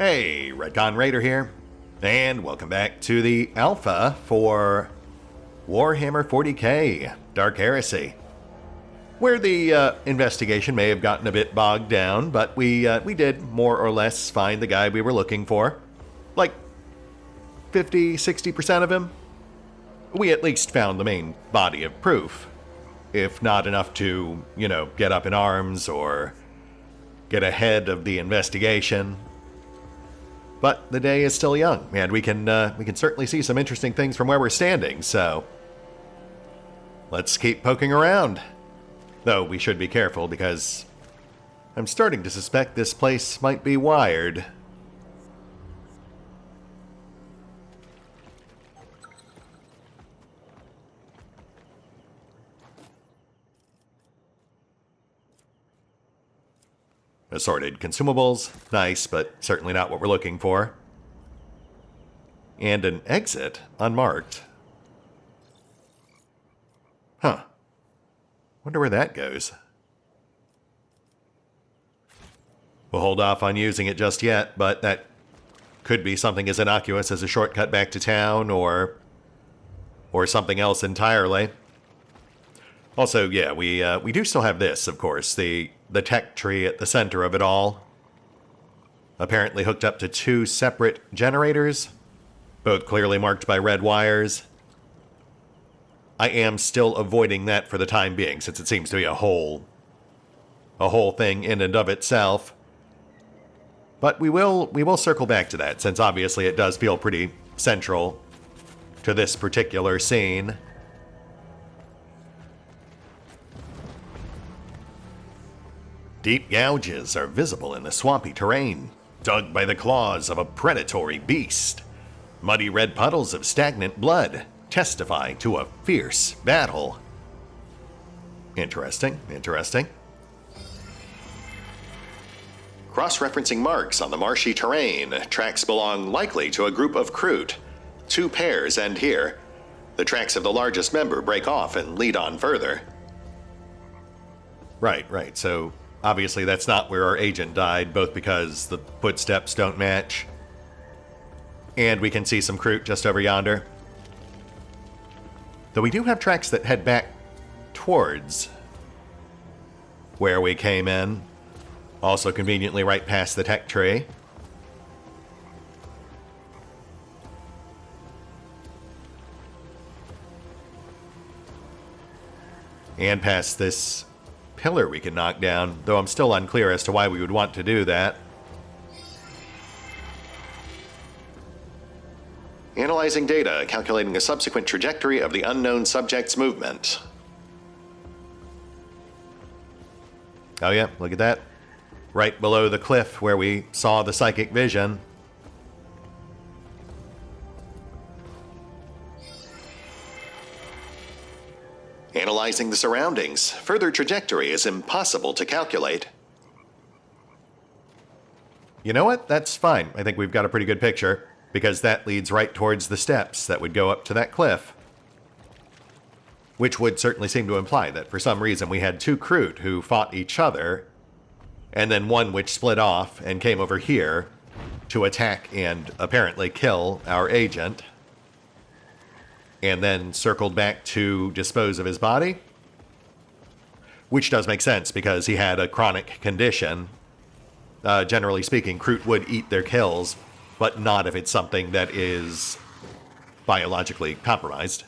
Hey, RetconRaider here, and welcome back to the alpha for Warhammer 40k Dark Heresy, where the investigation may have gotten a bit bogged down, but we did more or less find the guy we were looking for. Like 50-60% of him. We at least found the main body of proof, if not enough to, get up in arms or get ahead of the investigation. But the day is still young, and we can certainly see some interesting things from where we're standing, so let's keep poking around. Though we should be careful, because I'm starting to suspect this place might be wired. Assorted consumables, nice, but certainly not what we're looking for. And an exit, unmarked. Huh. Wonder where that goes. We'll hold off on using it just yet, but that could be something as innocuous as a shortcut back to town, or something else entirely. Also, yeah, we do still have this, of course, the tech tree at the center of it all. Apparently hooked up to two separate generators, both clearly marked by red wires. I am still avoiding that for the time being, since it seems to be a whole thing in and of itself. But we will circle back to that, since obviously it does feel pretty central to this particular scene. Deep gouges are visible in the swampy terrain, dug by the claws of a predatory beast. Muddy red puddles of stagnant blood testify to a fierce battle. Interesting, interesting. Cross-referencing marks on the marshy terrain. Tracks belong likely to a group of Kroot. Two pairs end here. The tracks of the largest member break off and lead on further. Right, so obviously that's not where our agent died, both because the footsteps don't match, and we can see some Kroot just over yonder. Though we do have tracks that head back towards where we came in, also conveniently right past the tech tree. And past this pillar we can knock down, though I'm still unclear as to why we would want to do that. Analyzing data, calculating a subsequent trajectory of the unknown subject's movement. Oh yeah, look at that. Right below the cliff where we saw the psychic vision. Analyzing the surroundings, further trajectory is impossible to calculate. You know what? That's fine. I think we've got a pretty good picture, because that leads right towards the steps that would go up to that cliff. Which would certainly seem to imply that for some reason we had two Kroot who fought each other, and then one which split off and came over here to attack and apparently kill our agent, and then circled back to dispose of his body. Which does make sense, because he had a chronic condition. Generally speaking, Kroot would eat their kills, but not if it's something that is biologically compromised.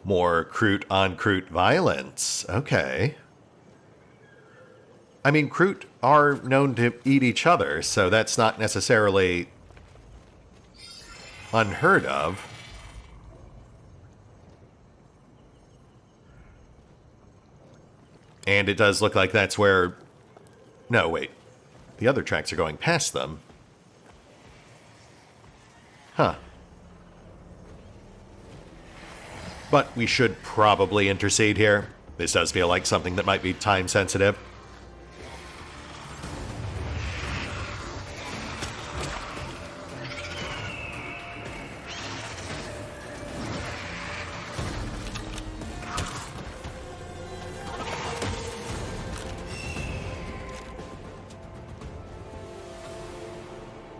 More Kroot on Kroot violence. Okay. I mean, Kroot are known to eat each other, so that's not necessarily unheard of. And it does look like that's where... No, wait. The other tracks are going past them. Huh. But we should probably intercede here. This does feel like something that might be time sensitive.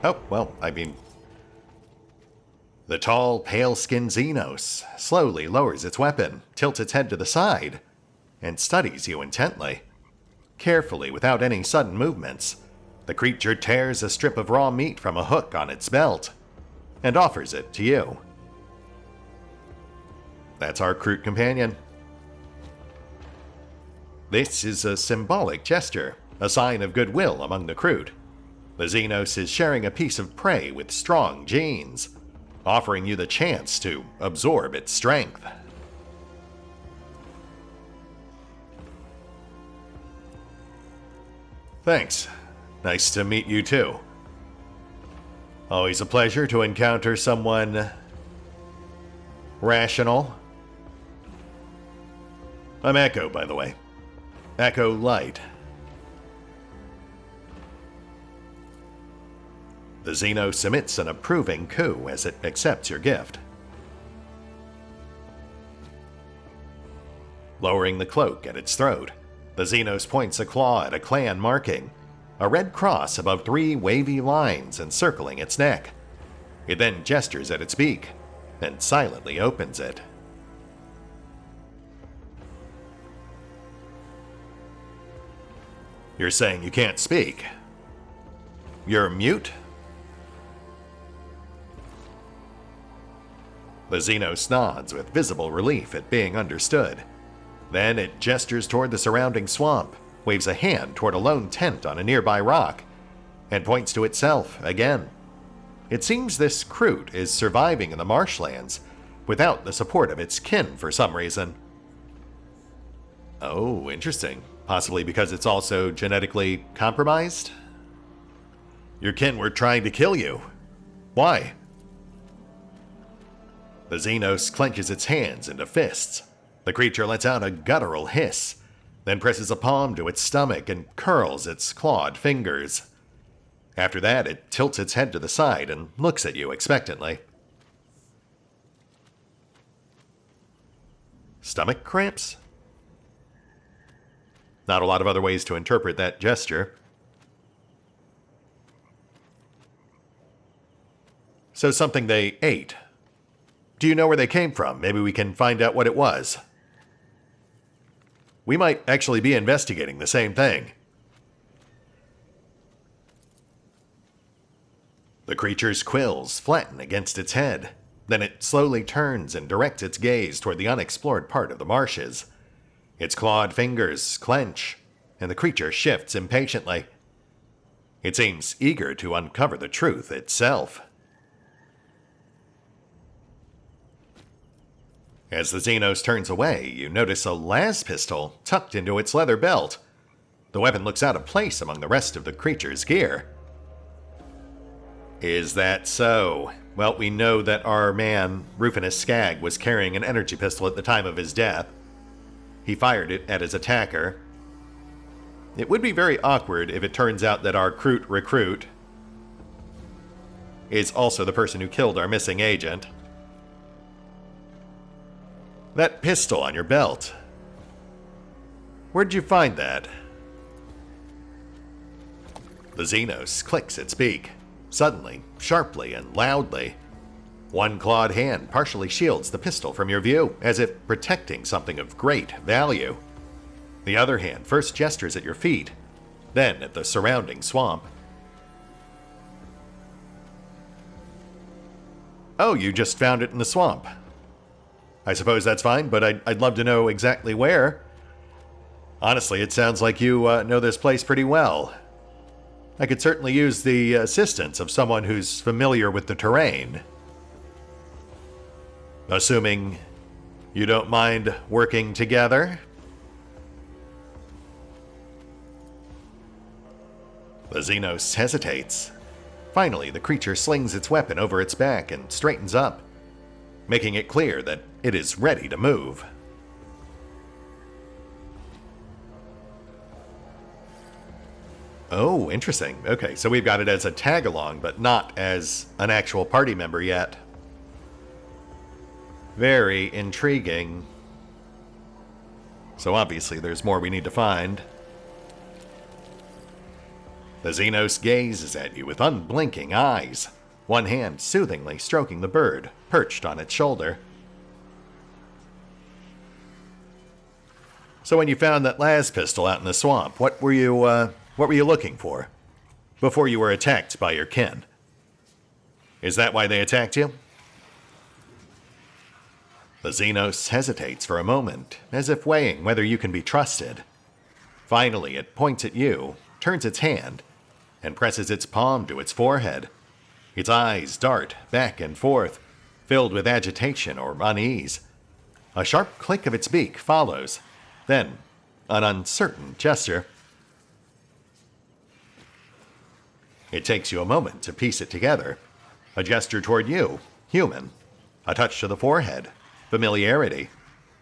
Oh, well, I mean... The tall, pale-skinned Xenos slowly lowers its weapon, tilts its head to the side, and studies you intently. Carefully, without any sudden movements, the creature tears a strip of raw meat from a hook on its belt and offers it to you. That's our Kroot companion. This is a symbolic gesture, a sign of goodwill among the Kroot. The Xenos is sharing a piece of prey with strong genes, offering you the chance to absorb its strength. Thanks. Nice to meet you too. Always a pleasure to encounter someone rational. I'm Echo, by the way. Echo Light. The Xenos emits an approving coo as it accepts your gift. Lowering the cloak at its throat, the Xenos points a claw at a clan marking, a red cross above 3 wavy lines encircling its neck. It then gestures at its beak, then silently opens it. You're saying you can't speak? You're mute? The Xenos nods with visible relief at being understood. Then it gestures toward the surrounding swamp, waves a hand toward a lone tent on a nearby rock, and points to itself again. It seems this Kroot is surviving in the marshlands without the support of its kin for some reason. Oh, interesting. Possibly because it's also genetically compromised? Your kin were trying to kill you. Why? The Xenos clenches its hands into fists. The creature lets out a guttural hiss, then presses a palm to its stomach and curls its clawed fingers. After that, it tilts its head to the side and looks at you expectantly. Stomach cramps? Not a lot of other ways to interpret that gesture. So something they ate. Do you know where they came from? Maybe we can find out what it was. We might actually be investigating the same thing. The creature's quills flatten against its head. Then it slowly turns and directs its gaze toward the unexplored part of the marshes. Its clawed fingers clench, and the creature shifts impatiently. It seems eager to uncover the truth itself. As the Xenos turns away, you notice a las pistol tucked into its leather belt. The weapon looks out of place among the rest of the creature's gear. Is that so? Well, we know that our man, Rufinus Skag, was carrying an energy pistol at the time of his death. He fired it at his attacker. It would be very awkward if it turns out that our Kroot Recruit is also the person who killed our missing agent. That pistol on your belt. Where'd you find that? The Xenos clicks its beak, suddenly, sharply, and loudly. One clawed hand partially shields the pistol from your view, as if protecting something of great value. The other hand first gestures at your feet, then at the surrounding swamp. Oh, you just found it in the swamp. I suppose that's fine, but I'd love to know exactly where. Honestly, it sounds like you know this place pretty well. I could certainly use the assistance of someone who's familiar with the terrain. Assuming you don't mind working together? The Xenos hesitates. Finally, the creature slings its weapon over its back and straightens up, making it clear that it is ready to move. Oh, interesting. Okay, so we've got it as a tag-along, but not as an actual party member yet. Very intriguing. So obviously there's more we need to find. The Xenos gazes at you with unblinking eyes, one hand soothingly stroking the bird perched on its shoulder. So when you found that las pistol out in the swamp, what were you looking for? Before you were attacked by your kin? Is that why they attacked you? The Xenos hesitates for a moment, as if weighing whether you can be trusted. Finally, it points at you, turns its hand, and presses its palm to its forehead. Its eyes dart back and forth, filled with agitation or unease. A sharp click of its beak follows, then an uncertain gesture. It takes you a moment to piece it together. A gesture toward you, human. A touch to the forehead, familiarity.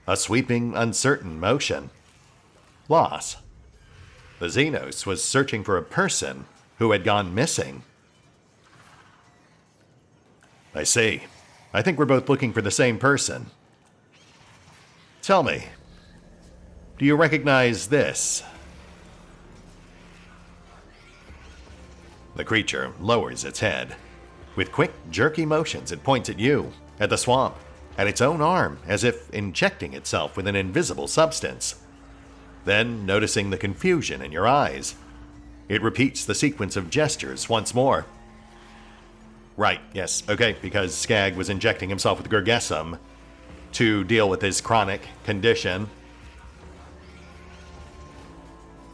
A sweeping, uncertain motion. Loss. The Xenos was searching for a person who had gone missing. I see. I think we're both looking for the same person. Tell me, do you recognize this? The creature lowers its head. With quick, jerky motions, it points at you, at the swamp, at its own arm, as if injecting itself with an invisible substance. Then, noticing the confusion in your eyes, it repeats the sequence of gestures once more. Right, yes, okay, because Skag was injecting himself with Gergesum to deal with his chronic condition.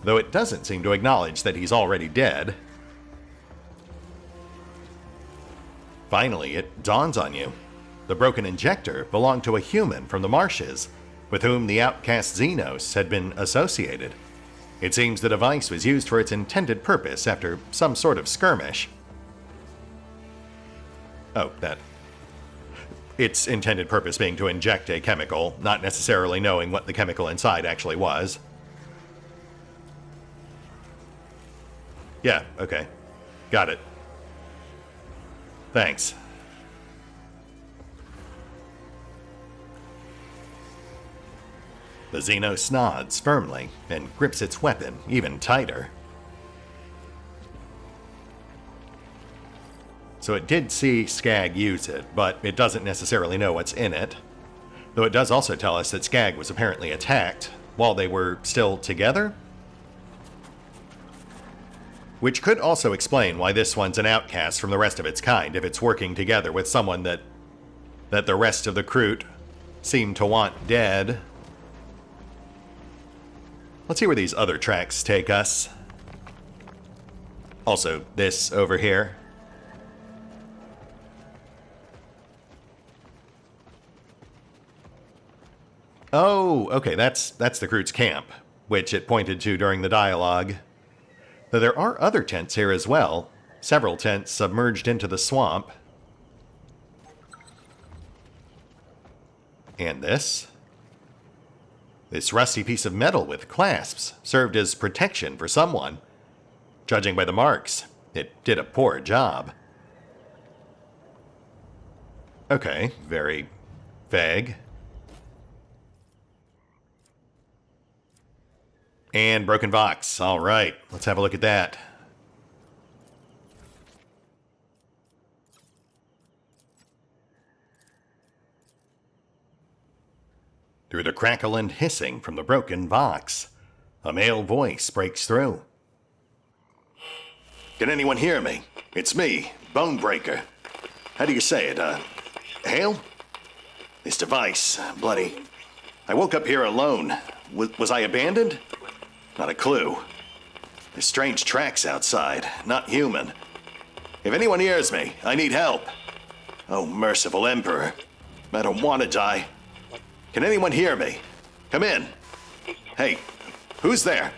Though it doesn't seem to acknowledge that he's already dead. Finally, it dawns on you. The broken injector belonged to a human from the marshes, with whom the outcast Xenos had been associated. It seems the device was used for its intended purpose after some sort of skirmish. Oh, that. Its intended purpose being to inject a chemical, not necessarily knowing what the chemical inside actually was. Yeah, okay. Got it. Thanks. The Xenos nods firmly and grips its weapon even tighter. So it did see Skag use it, but it doesn't necessarily know what's in it. Though it does also tell us that Skag was apparently attacked while they were still together. Which could also explain why this one's an outcast from the rest of its kind if it's working together with someone that the rest of the Kroot seem to want dead. Let's see where these other tracks take us. Also, this over here. Oh, okay, that's the Kroot's camp, which it pointed to during the dialogue. Though there are other tents here as well, several tents submerged into the swamp. And this? This rusty piece of metal with clasps served as protection for someone. Judging by the marks, it did a poor job. Okay, very vague. And broken box. All right, let's have a look at that. Through the crackle and hissing from the broken box, a male voice breaks through. Can anyone hear me? It's me, Bonebreaker. How do you say it, hail? This device, bloody. I woke up here alone. Was I abandoned? Not a clue. There's strange tracks outside, not human. If anyone hears me, I need help. Oh, merciful Emperor. I don't want to die. Can anyone hear me? Come in. Hey, who's there?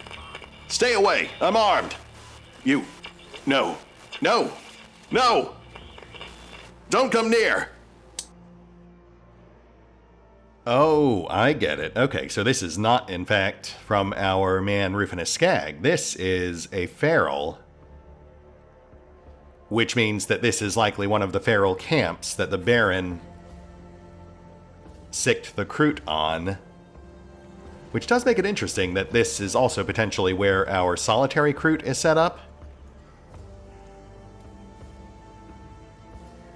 Stay away, I'm armed. You, no, no, no! Don't come near! Oh, I get it. Okay, so this is not, in fact, from our man Rufinus Skag. This is a feral. Which means that this is likely one of the feral camps that the Baron sicked the Kroot on. Which does make it interesting that this is also potentially where our solitary Kroot is set up.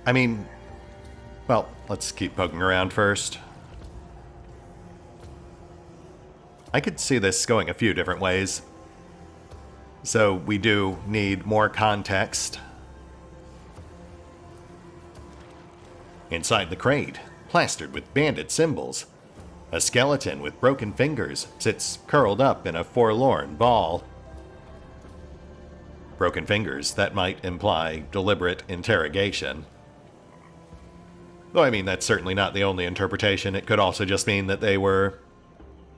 I mean, well, let's keep poking around first. I could see this going a few different ways. So we do need more context. Inside the crate, plastered with bandit symbols, a skeleton with broken fingers sits curled up in a forlorn ball. Broken fingers, that might imply deliberate interrogation. Though I mean, that's certainly not the only interpretation. It could also just mean that they were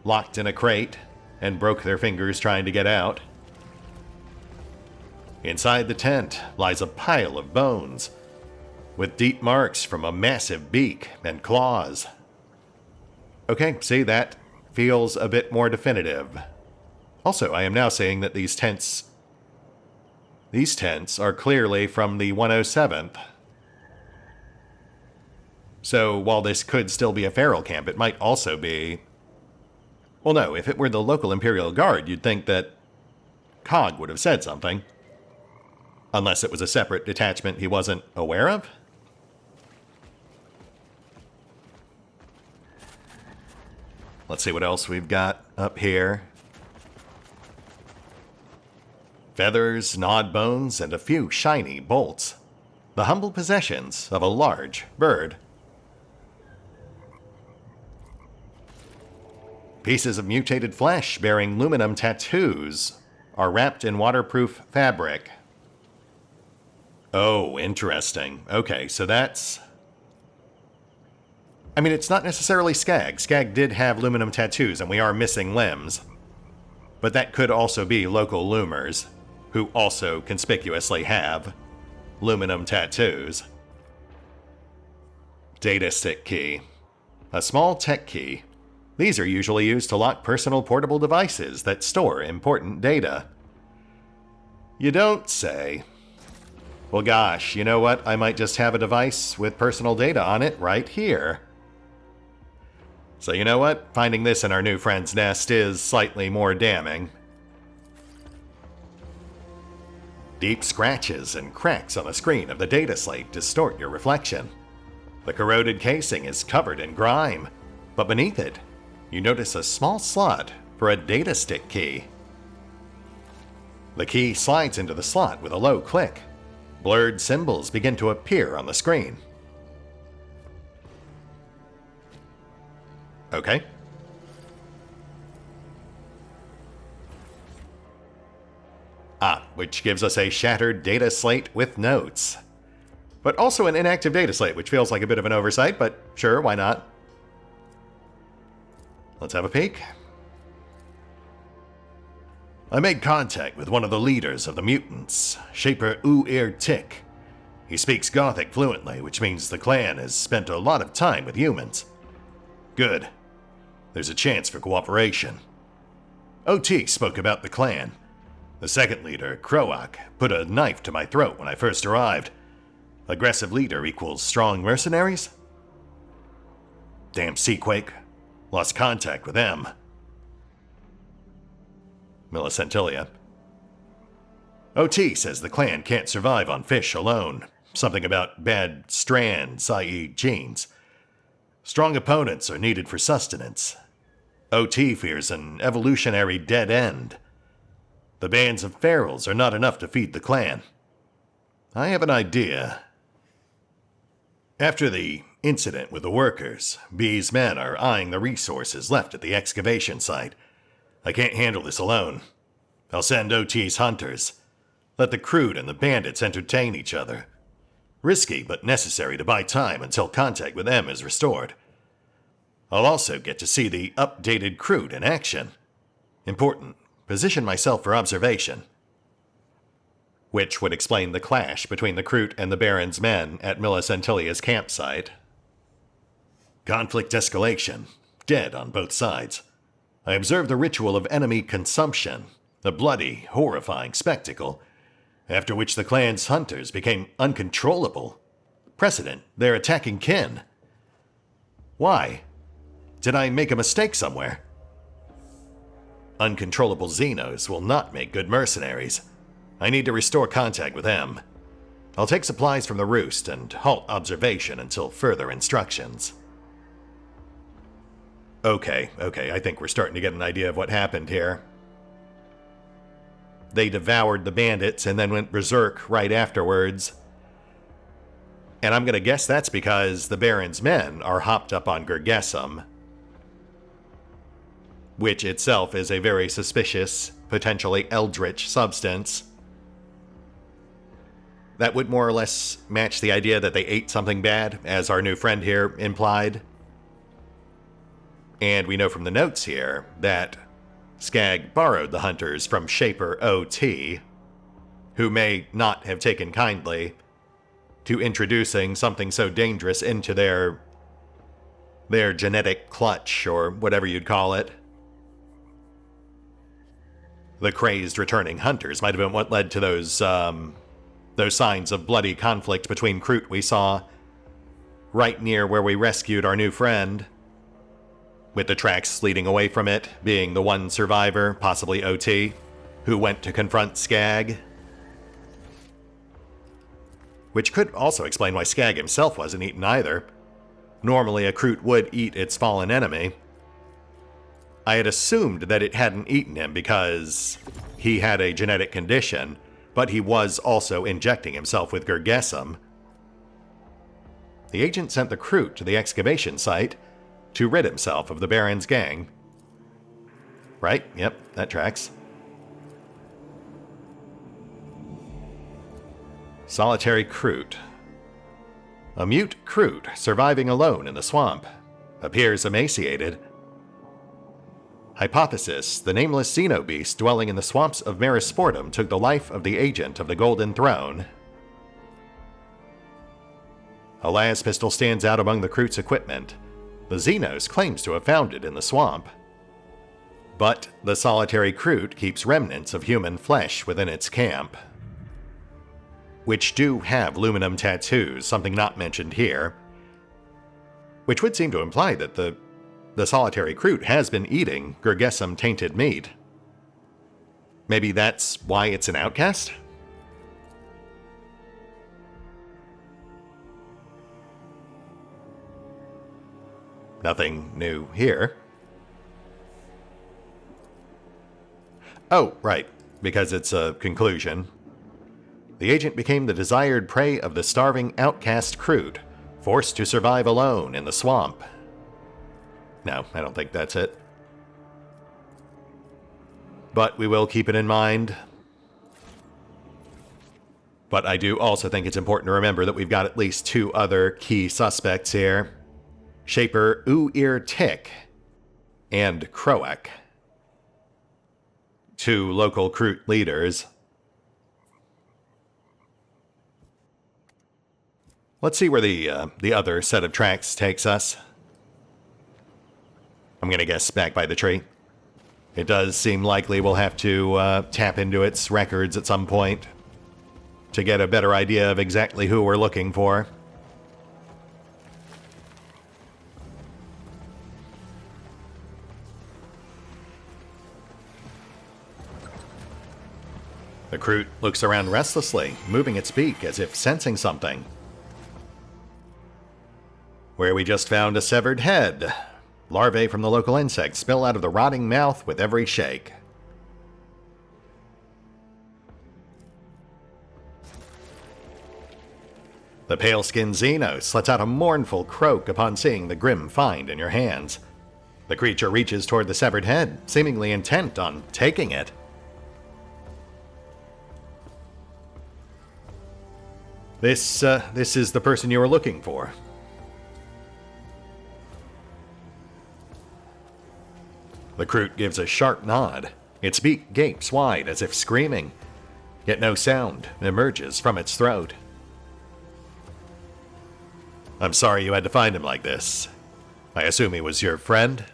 locked in a crate and broke their fingers trying to get out. Inside the tent lies a pile of bones, with deep marks from a massive beak and claws. Okay, see, that feels a bit more definitive. Also, I am now seeing that these tents are clearly from the 107th. So while this could still be a feral camp, it might also be... Well, no, if it were the local Imperial Guard, you'd think that Cog would have said something. Unless it was a separate detachment he wasn't aware of? Let's see what else we've got up here. Feathers, gnawed bones, and a few shiny bolts. The humble possessions of a large bird. Pieces of mutated flesh bearing aluminum tattoos are wrapped in waterproof fabric. Oh, interesting. Okay, so that's... I mean, it's not necessarily Skag. Skag did have aluminum tattoos, and we are missing limbs. But that could also be local loomers, who also conspicuously have aluminum tattoos. Data stick key. A small tech key. These are usually used to lock personal portable devices that store important data. You don't say. Well, gosh, you know what? I might just have a device with personal data on it right here. So you know what? Finding this in our new friend's nest is slightly more damning. Deep scratches and cracks on the screen of the data slate distort your reflection. The corroded casing is covered in grime, but beneath it, you notice a small slot for a data stick key. The key slides into the slot with a low click. Blurred symbols begin to appear on the screen. Okay. Which gives us a shattered data slate with notes. But also an inactive data slate, which feels like a bit of an oversight, but sure, why not? Let's have a peek. I made contact with one of the leaders of the mutants, Shaper Tik. He speaks Gothic fluently, which means the clan has spent a lot of time with humans. Good. There's a chance for cooperation. OT spoke about the clan. The second leader, Kroak, put a knife to my throat when I first arrived. Aggressive leader equals strong mercenaries? Damn Seaquake. Lost contact with them. Millicentilia. OT says the clan can't survive on fish alone. Something about bad strands, i.e. genes. Strong opponents are needed for sustenance. OT fears an evolutionary dead end. The bands of ferals are not enough to feed the clan. I have an idea. After the incident with the workers, B's men are eyeing the resources left at the excavation site. I can't handle this alone. I'll send OT's hunters. Let the Kroot and the bandits entertain each other. Risky, but necessary to buy time until contact with them is restored. I'll also get to see the updated Kroot in action. Important. Position myself for observation. Which would explain the clash between the Kroot and the Baron's men at Millicentilia's campsite. Conflict escalation. Dead on both sides. I observed the ritual of enemy consumption, a bloody, horrifying spectacle, after which the clan's hunters became uncontrollable. Precedent, they're attacking kin. Why? Did I make a mistake somewhere? Uncontrollable Xenos will not make good mercenaries. I need to restore contact with them. I'll take supplies from the roost and halt observation until further instructions. Okay, I think we're starting to get an idea of what happened here. They devoured the bandits and then went berserk right afterwards. And I'm gonna guess that's because the Baron's men are hopped up on Gergesum, which itself is a very suspicious, potentially eldritch substance. That would more or less match the idea that they ate something bad, as our new friend here implied. And we know from the notes here that Skag borrowed the hunters from Shaper OT, who may not have taken kindly to introducing something so dangerous into their genetic clutch, or whatever you'd call it. The crazed returning hunters might have been what led to those signs of bloody conflict between Kroot we saw right near where we rescued our new friend, with the tracks leading away from it being the one survivor, possibly OT, who went to confront Skag. Which could also explain why Skag himself wasn't eaten either. Normally a Kroot would eat its fallen enemy. I had assumed that it hadn't eaten him because he had a genetic condition, but he was also injecting himself with Gergesum. The agent sent the Kroot to the excavation site to rid himself of the Baron's gang. Right? Yep, that tracks. Solitary Kroot. A mute Kroot surviving alone in the swamp. Appears emaciated. Hypothesis: the nameless xenobeast dwelling in the swamps of Merisportum took the life of the agent of the Golden Throne. A las pistol stands out among the Kroot's equipment. The Xenos claims to have found it in the swamp. But the solitary Kroot keeps remnants of human flesh within its camp, which do have aluminum tattoos, something not mentioned here, which would seem to imply that the solitary Kroot has been eating Gergesum-tainted meat. Maybe that's why it's an outcast? Nothing new here. Oh, right, because it's a conclusion. The agent became the desired prey of the starving outcast Kroot, forced to survive alone in the swamp. No, I don't think that's it. But we will keep it in mind. But I do also think it's important to remember that we've got at least two other key suspects here. Shaper Tick and Kroak. Two local Kroot leaders. Let's see where the other set of tracks takes us. I'm gonna guess back by the tree. It does seem likely we'll have to tap into its records at some point to get a better idea of exactly who we're looking for. The Kroot looks around restlessly, moving its beak as if sensing something. Where we just found a severed head. Larvae from the local insect spill out of the rotting mouth with every shake. The pale-skinned Xenos lets out a mournful croak upon seeing the grim find in your hands. The creature reaches toward the severed head, seemingly intent on taking it. This is the person you were looking for. The Kroot gives a sharp nod. Its beak gapes wide as if screaming, yet no sound emerges from its throat. I'm sorry you had to find him like this. I assume he was your friend?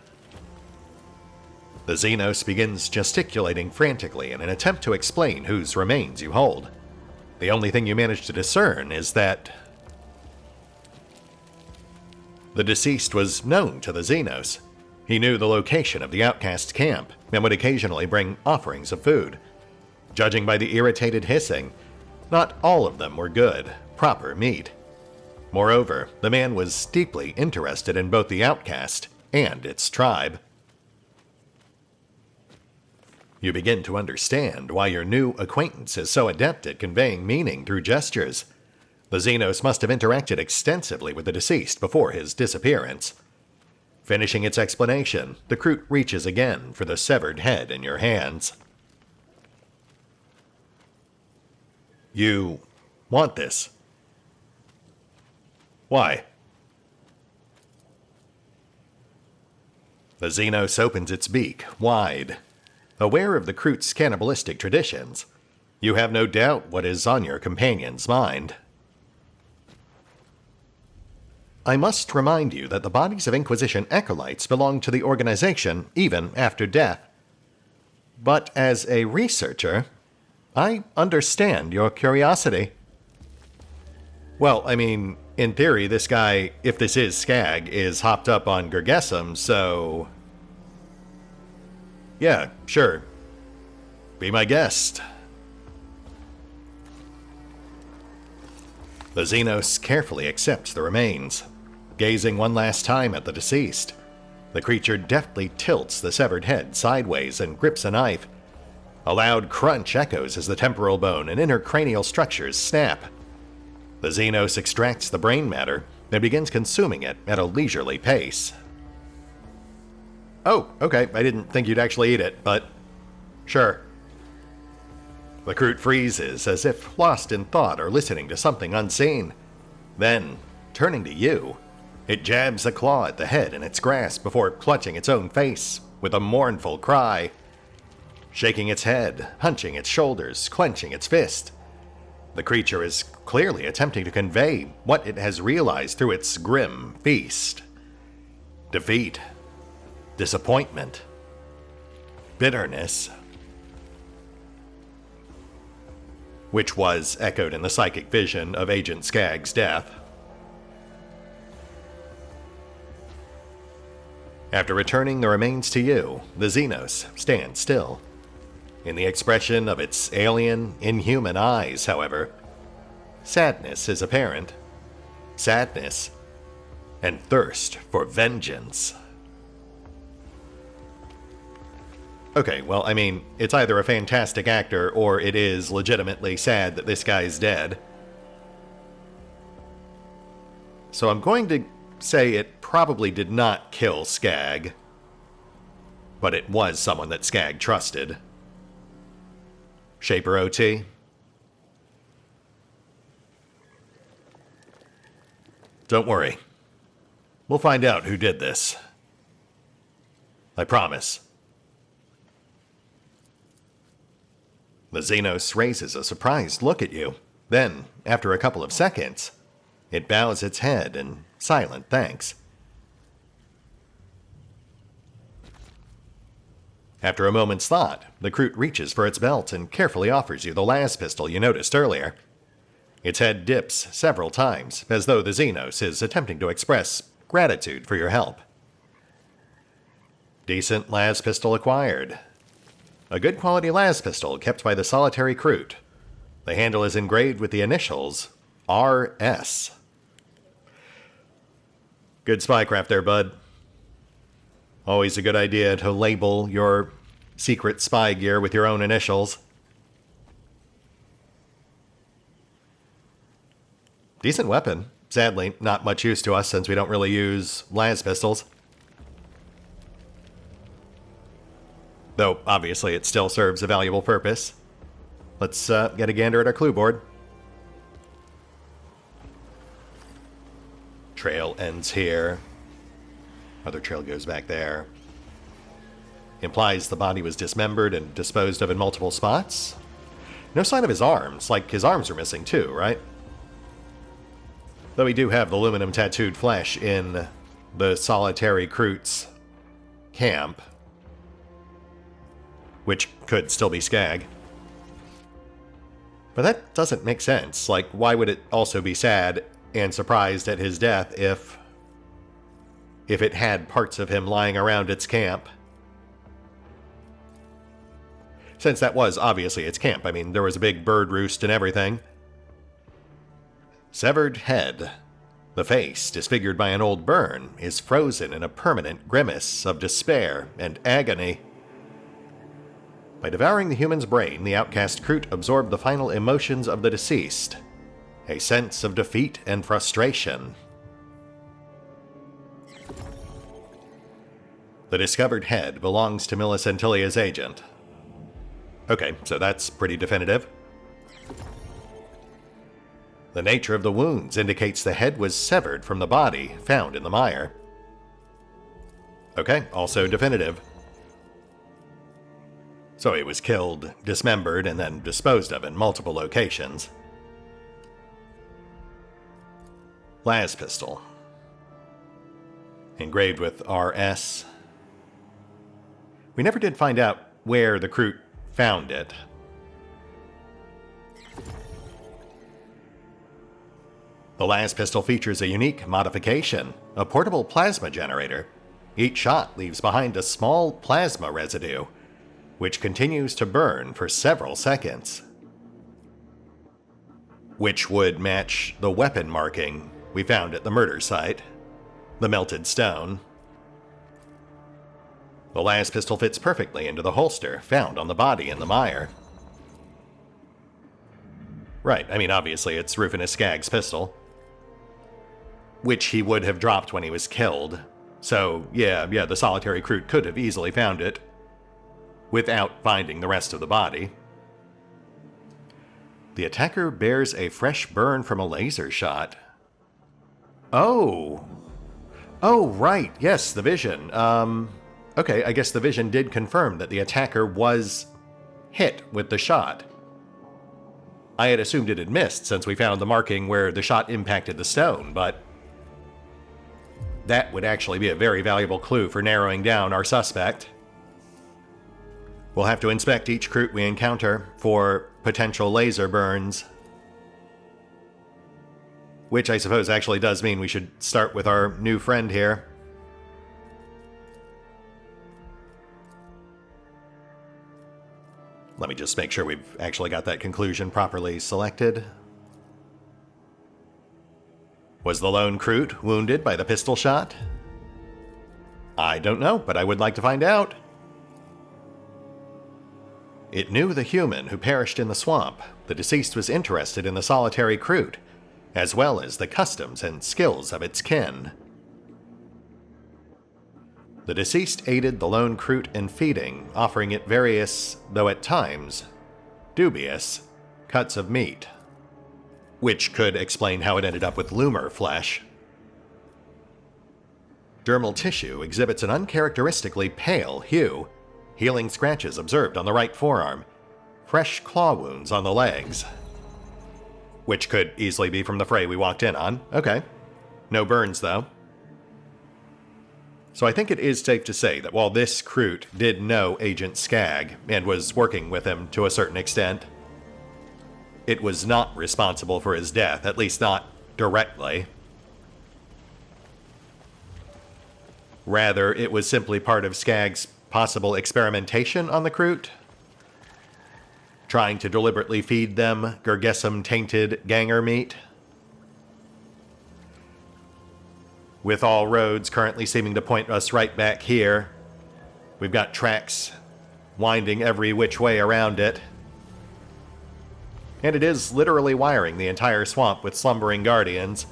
The Xenos begins gesticulating frantically in an attempt to explain whose remains you hold. The only thing you manage to discern is that the deceased was known to the Xenos. He knew the location of the outcast camp and would occasionally bring offerings of food. Judging by the irritated hissing, Not all of them were good, proper meat. Moreover, the man was deeply interested in both the outcast and its tribe. You begin to understand why your new acquaintance is so adept at conveying meaning through gestures. The Xenos must have interacted extensively with the deceased before his disappearance. Finishing its explanation, the Kroot reaches again for the severed head in your hands. You want this? Why? The Xenos opens its beak wide. Aware of the Kroot's cannibalistic traditions, you have no doubt what is on your companion's mind. I must remind you that the bodies of Inquisition acolytes belong to the organization even after death. But as a researcher, I understand your curiosity. Well, I mean, in theory, this guy, if this is Skag, is hopped up on Gergesum, so... Yeah, sure. Be my guest. The Xenos carefully accepts the remains. Gazing one last time at the deceased, the creature deftly tilts the severed head sideways and grips a knife. A loud crunch echoes as the temporal bone and intercranial structures snap. The Xenos extracts the brain matter and begins consuming it at a leisurely pace. Oh, okay, I didn't think you'd actually eat it, but sure. The Kroot freezes as if lost in thought or listening to something unseen. Then, turning to you, it jabs a claw at the head in its grasp before clutching its own face with a mournful cry. Shaking its head, hunching its shoulders, clenching its fist, the creature is clearly attempting to convey what it has realized through its grim feast. Defeat, disappointment, bitterness, which was echoed in the psychic vision of Agent Skag's death. After returning the remains to you, the Xenos stand still. In the expression of its alien, inhuman eyes, however, sadness is apparent. Sadness and thirst for vengeance. Okay, well, I mean, it's either a fantastic actor or it is legitimately sad that this guy's dead. So I'm going to say it probably did not kill Skag, but it was someone that Skag trusted. Shaper OT? Don't worry. We'll find out who did this. I promise. The Xenos raises a surprised look at you. Then, after a couple of seconds, it bows its head in silent thanks. After a moment's thought, the Kroot reaches for its belt and carefully offers you the las pistol you noticed earlier. Its head dips several times, as though the Xenos is attempting to express gratitude for your help. Decent las pistol acquired. A good quality las pistol kept by the solitary Kroot. The handle is engraved with the initials RS. Good spycraft there, bud. Always a good idea to label your secret spy gear with your own initials. Decent weapon. Sadly, not much use to us since we don't really use las pistols. Though, obviously, it still serves a valuable purpose. Let's get a gander at our clue board. Trail ends here. Other trail goes back there. Implies the body was dismembered and disposed of in multiple spots. No sign of his arms, like his arms are missing too, right? Though we do have the aluminum tattooed flesh in the solitary Kroot's camp, which could still be Skag. But that doesn't make sense. Like, why would it also be sad and surprised at his death if it had parts of him lying around its camp? Since that was obviously its camp. I mean, there was a big bird roost and everything. Severed head. The face, disfigured by an old burn, is frozen in a permanent grimace of despair and agony. By devouring the human's brain, the outcast Kroot absorbed the final emotions of the deceased. A sense of defeat and frustration. The discovered head belongs to Millicentilia's agent. Okay, so that's pretty definitive. The nature of the wounds indicates the head was severed from the body found in the mire. Okay, also definitive. So he was killed, dismembered, and then disposed of in multiple locations. Las pistol. Engraved with RS. We never did find out where the Kroot found it. The las pistol features a unique modification, a portable plasma generator. Each shot leaves behind a small plasma residue, which continues to burn for several seconds. Which would match the weapon marking we found at the murder site, the melted stone. The las pistol fits perfectly into the holster found on the body in the mire. Right, I mean obviously it's Rufinus Skag's pistol, which he would have dropped when he was killed. So yeah, the solitary Kroot could have easily found it without finding the rest of the body. The attacker bears a fresh burn from a laser shot. Oh, right, yes, the vision. Okay, I guess the vision did confirm that the attacker was hit with the shot. I had assumed it had missed since we found the marking where the shot impacted the stone, but that would actually be a very valuable clue for narrowing down our suspect. We'll have to inspect each Kroot we encounter for potential laser burns. Which I suppose actually does mean we should start with our new friend here. Let me just make sure we've actually got that conclusion properly selected. Was the lone Kroot wounded by the pistol shot? I don't know, but I would like to find out. It knew the human who perished in the swamp. The deceased was interested in the solitary Kroot, as well as the customs and skills of its kin. The deceased aided the lone Kroot in feeding, offering it various, though at times dubious, cuts of meat, which could explain how it ended up with loomer flesh. Dermal tissue exhibits an uncharacteristically pale hue, healing scratches observed on the right forearm, fresh claw wounds on the legs, which could easily be from the fray we walked in on. Okay. No burns, though. So I think it is safe to say that while this Kroot did know Agent Skag and was working with him to a certain extent, it was not responsible for his death, at least not directly. Rather, it was simply part of Skag's possible experimentation on the Kroot, trying to deliberately feed them Gergesum-tainted ganger meat. With all roads currently seeming to point us right back here, we've got tracks winding every which way around it. And it is literally wiring the entire swamp with slumbering guardians,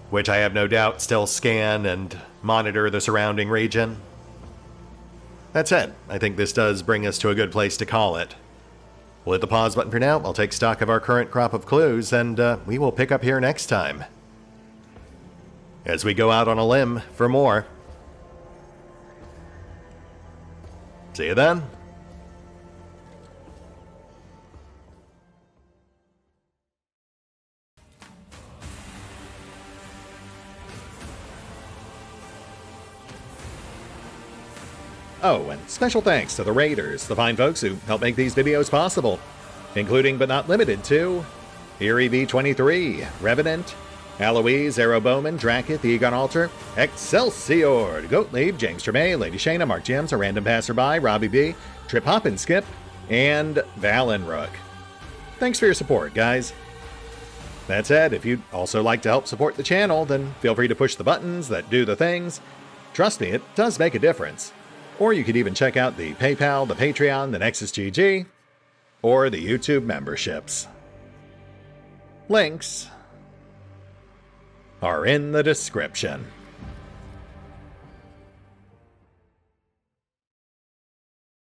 which I have no doubt still scan and monitor the surrounding region. That said, I think this does bring us to a good place to call it. We'll hit the pause button for now. I'll take stock of our current crop of clues, and we will pick up here next time as we go out on a limb for more. See you then. Oh, and special thanks to the Raiders, the fine folks who help make these videos possible, including but not limited to RobbyB23, Revenant, Alois, Bowman, Drakiith, EgonAlter, Exsellsior, Gottlieb, James Trimmier, Lady Shayna, Mark Giemza, RandomPassrby, RobbyB, Triphoppenskip, and Valinrook. Thanks for your support, guys. That said, if you'd also like to help support the channel, then feel free to push the buttons that do the things. Trust me, it does make a difference. Or you could even check out the PayPal, the Patreon, the Nexus GG, or the YouTube memberships. Links are in the description.